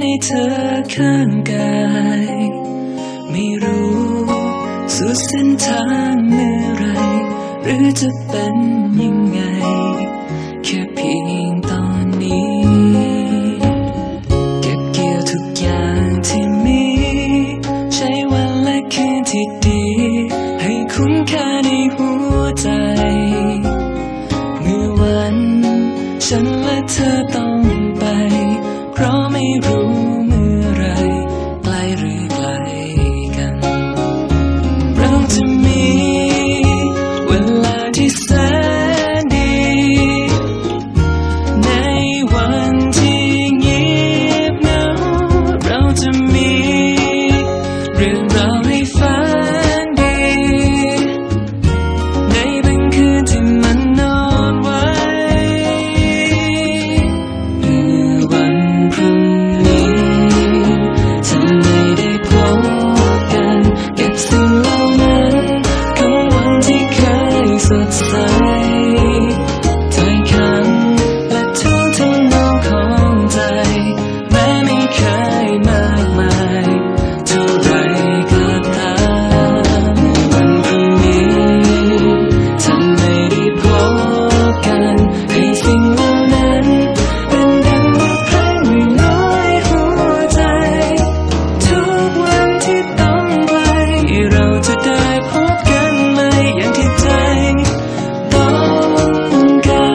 ให้เธอข้างกายไม่รู้สุดเส้นทางเมื่อไรหรือจะเป็นยังไงแค่เพียงตอนนี้เก็บเกี่ยวทุกอย่างที่มีใช้วันและคืนที่ดีให้คุ้มค่าในหัวใจเมื่อวันฉันและเธอต้องไปเพราะไม่รู้เมื่อไรใกล้หรือไกลกันเราจะมีเวลาที่แสนดีในวันที่เงียบเหงาเราจะมีเรื่องราวให้ฝันดีในบางคืนที่มันนอนไว้เมื่อวันพรุ่งนี้ถ้าไม่ได้พบกันเก็บสิ่งเหล่านั้นของวันที่เคยสดใสถ้อยคำและท่วงทำนองของใจแม้ไม่เคยมากมายเท่าไรก็ตามวันพรุ่งนี้ถ้าไม่ได้พบกันให้สิ่งเหล่านั้นเป็นดังบทเพลงน้อยหัวใจทุกวันที่ต้องไกลเราจะได้พบกันไหมอย่างที่ใจต้องการ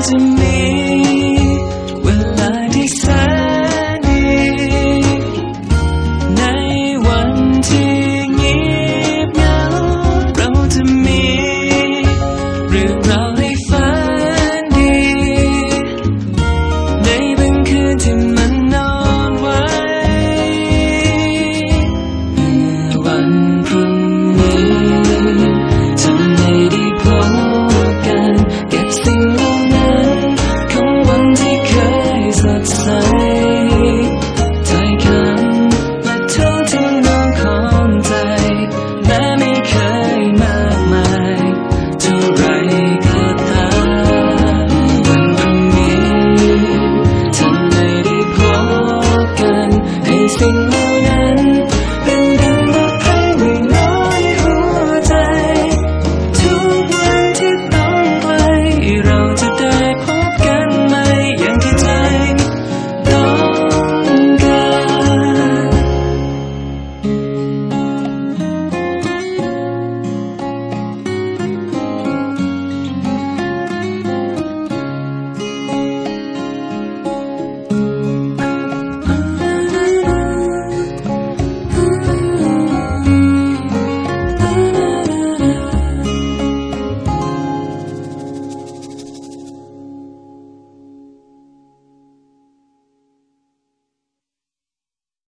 จะมีเวลาที่แสนดีในวันที่เงียบเหงาเราจะมีเรื่องราวให้ฝันดีในบางคืนที่มันนอนไว้เมื่อวันพรุ่งนี้ถ้าไม่ได้พบกันเก็บสิ่งสดใสถ้อยคำและท่วงทำนองของใจแม้ไม่เคยมากมายเท่าไรก็ตามวันพรุ่งนี้ถ้าไม่ได้พบกันให้สิ่ง